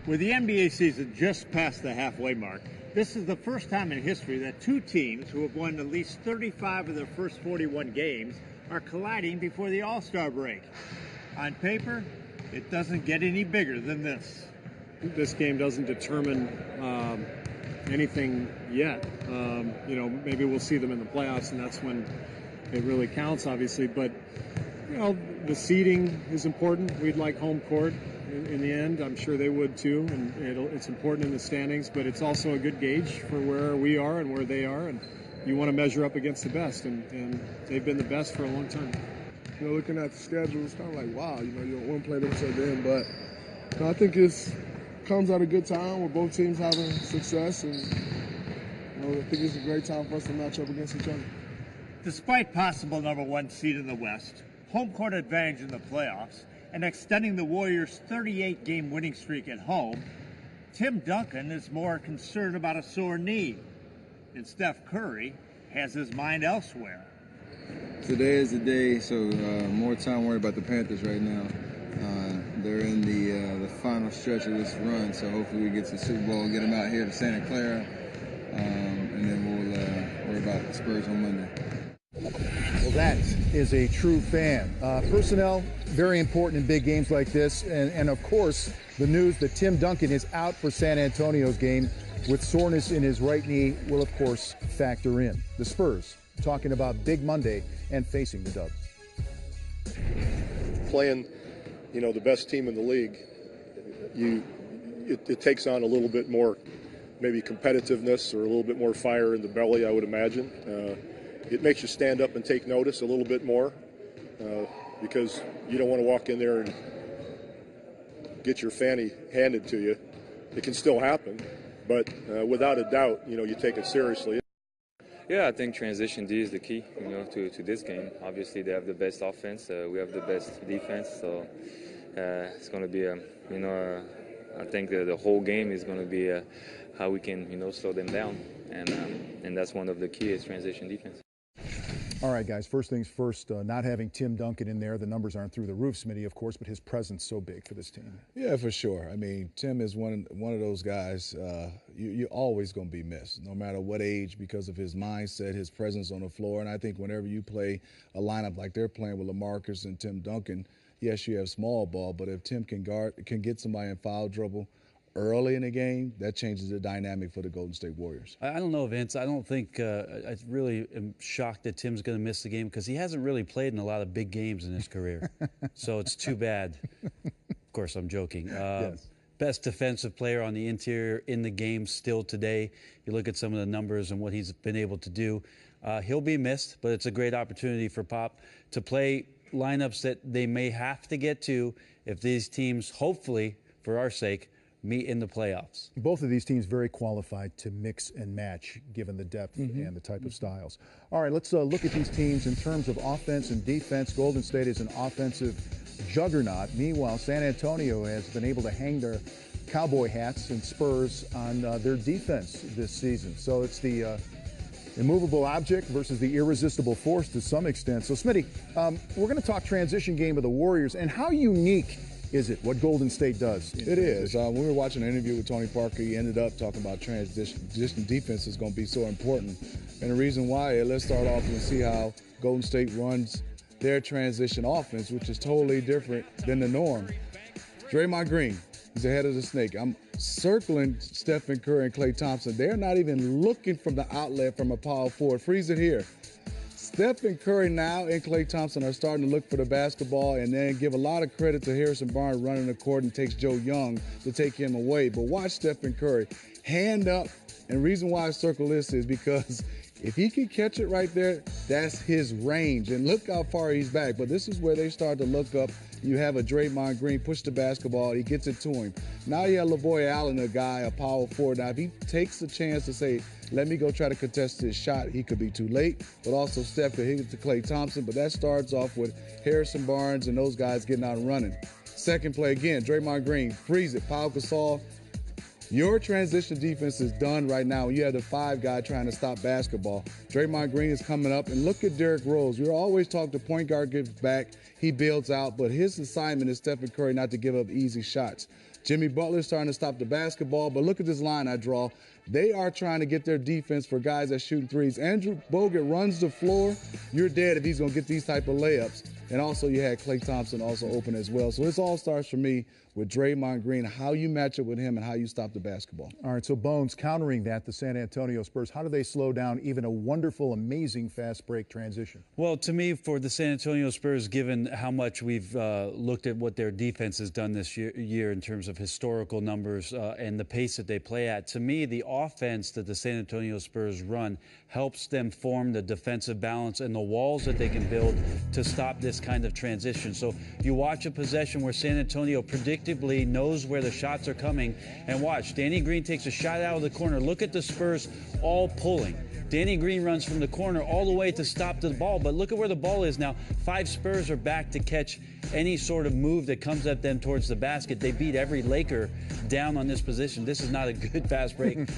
With the NBA season just past the halfway mark, this is the first time in history that two teams who have won at least 35 of their first 41 games are colliding before the All-Star break. On paper, it doesn't get any bigger than this. This game doesn't determine anything yet. Maybe we'll see them in the playoffs, and that's when it really counts, obviously. But, the seeding is important. We'd like home court in the end. I'm sure they would too, and it's important in the standings, but it's also a good gauge for where we are and where they are, and you want to measure up against the best, and they've been the best for a long time. Looking at the schedule, it's kind of like, wow, you don't want to play them so then, but I think it comes at a good time where both teams having success, and I think it's a great time for us to match up against each other. Despite possible number one seed in the West, home court advantage in the playoffs, and extending the Warriors' 38-game winning streak at home, Tim Duncan is more concerned about a sore knee, and Steph Curry has his mind elsewhere. Today is the day, so more time worried about the Panthers right now. They're in the final stretch of this run, so hopefully we get to the Super Bowl and get them out here to Santa Clara, and then we'll worry about the Spurs on Monday. Well, that is a true fan. Personnel, very important in big games like this. And of course, the news that Tim Duncan is out for San Antonio's game with soreness in his right knee will, of course, factor in. The Spurs talking about Big Monday and facing the Dubs. Playing, the best team in the league, it takes on a little bit more maybe competitiveness or a little bit more fire in the belly, I would imagine. It makes you stand up and take notice a little bit more because you don't want to walk in there and get your fanny handed to you. It can still happen, but without a doubt, you take it seriously. Yeah, I think transition D is the key, to this game. Obviously, they have the best offense. We have the best defense, so it's going to be, I think the whole game is going to be how we can, slow them down, and that's one of the keys, transition defense. All right, guys, first things first, not having Tim Duncan in there, the numbers aren't through the roof, Smitty, of course, but his presence so big for this team. Yeah, for sure. I mean, Tim is one of those guys you're always going to be missed, no matter what age, because of his mindset, his presence on the floor. And I think whenever you play a lineup like they're playing with LaMarcus and Tim Duncan, yes, you have small ball, but if Tim can get somebody in foul trouble early in the game, that changes the dynamic for the Golden State Warriors. I don't know, Vince. I don't think I really am shocked that Tim's going to miss the game because he hasn't really played in a lot of big games in his career. So it's too bad. Of course, I'm joking. Yes. Best defensive player on the interior in the game still today. You look at some of the numbers and what he's been able to do. He'll be missed, but it's a great opportunity for Pop to play lineups that they may have to get to if these teams, hopefully, for our sake, meet in the playoffs. Both of these teams very qualified to mix and match given the depth and the type of styles. All right, let's look at these teams in terms of offense and defense. Golden State is an offensive juggernaut. Meanwhile, San Antonio has been able to hang their cowboy hats and Spurs on their defense this season. So it's the immovable object versus the irresistible force to some extent. So, Smitty, we're going to talk transition game of the Warriors and how unique is it what Golden State does? It is. When we were watching an interview with Tony Parker, he ended up talking about transition defense is going to be so important. And the reason why, let's start off and see how Golden State runs their transition offense, which is totally different than the norm. Draymond Green is the head of the snake. I'm circling Stephen Curry and Klay Thompson. They're not even looking from the outlet from a power forward. Freeze it here. Stephen Curry now and Klay Thompson are starting to look for the basketball and then give a lot of credit to Harrison Barnes running the court and takes Joe Young to take him away. But watch Stephen Curry, hand up. And the reason why I circle this is because if he can catch it right there, that's his range. And look how far he's back. But this is where they start to look up. You have a Draymond Green push the basketball. He gets it to him. Now you have LaVoy Allen, a guy, a power forward. Now, if he takes a chance to say, let me go try to contest this shot, he could be too late. But also Steph could hit it to Klay Thompson. But that starts off with Harrison Barnes and those guys getting out and running. Second play again, Draymond Green, freeze it. Pau Gasol. Your transition defense is done right now. You have the five guy trying to stop basketball. Draymond Green is coming up, and look at Derrick Rose. We always talk the point guard gives back, he builds out, but his assignment is Stephen Curry not to give up easy shots. Jimmy Butler's trying to stop the basketball, but look at this line I draw. They are trying to get their defense for guys that shoot threes. Andrew Bogut runs the floor. You're dead if he's going to get these type of layups. And also you had Klay Thompson also open as well. So this all starts for me with Draymond Green, how you match up with him and how you stop the basketball. All right, so Bones, countering that, the San Antonio Spurs, how do they slow down even a wonderful, amazing fast break transition? Well, to me, for the San Antonio Spurs, given how much we've looked at what their defense has done this year in terms of historical numbers and the pace that they play at, to me, the offense that the San Antonio Spurs run helps them form the defensive balance and the walls that they can build to stop this kind of transition. So you watch a possession where San Antonio predictably knows where the shots are coming, and watch, Danny Green takes a shot out of the corner. Look at the Spurs all pulling. Danny Green runs from the corner all the way to stop the ball, but look at where the ball is now. 5 Spurs are back to catch any sort of move that comes at them towards the basket. They beat every Laker down on this position. This is not a good fast break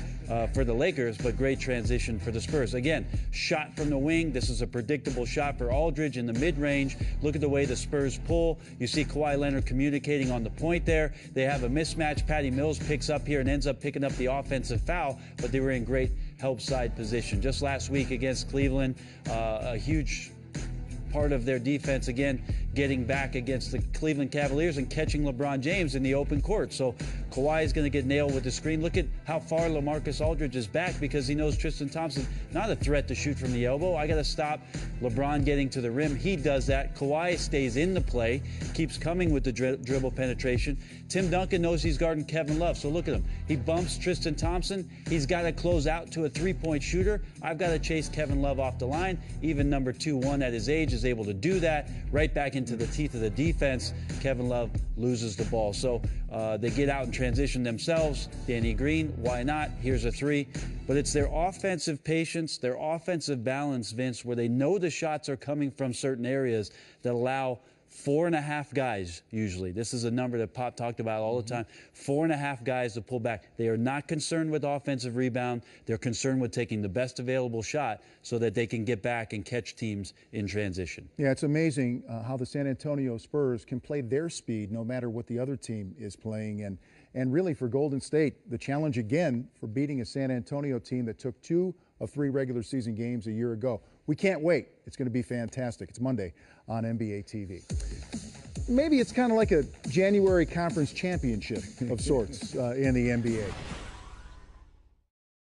for the Lakers, but great transition for the Spurs. Again, shot from the wing. This is a predictable shot for Aldridge in the mid-range. Look at the way the Spurs pull. You see Kawhi Leonard communicating on the point there. They have a mismatch. Patty Mills picks up here and ends up picking up the offensive foul, but they were in great help side position. Just last week against Cleveland, a huge part of their defense, again, getting back against the Cleveland Cavaliers and catching LeBron James in the open court. So Kawhi is going to get nailed with the screen. Look at how far LaMarcus Aldridge is back because he knows Tristan Thompson, not a threat to shoot from the elbow. I got to stop LeBron getting to the rim. He does that. Kawhi stays in the play, keeps coming with the dribble penetration. Tim Duncan knows he's guarding Kevin Love. So look at him. He bumps Tristan Thompson. He's got to close out to a three-point shooter. I've got to chase Kevin Love off the line. Even number 2-1 at his age is able to do that. Right back into the teeth of the defense. Kevin Love loses the ball. So they get out and transition themselves. Danny Green, why not? Here's a three. But it's their offensive patience, their offensive balance, Vince, where they know the shots are coming from certain areas that allow 4.5 guys, usually. This is a number that Pop talked about all the time. 4.5 guys to pull back. They are not concerned with offensive rebound. They're concerned with taking the best available shot so that they can get back and catch teams in transition. Yeah, it's amazing how the San Antonio Spurs can play their speed no matter what the other team is playing. And really for Golden State, the challenge again for beating a San Antonio team that took 2 of 3 regular season games a year ago. We can't wait. It's going to be fantastic. It's Monday on NBA TV. Maybe it's kind of like a January conference championship of sorts in the NBA.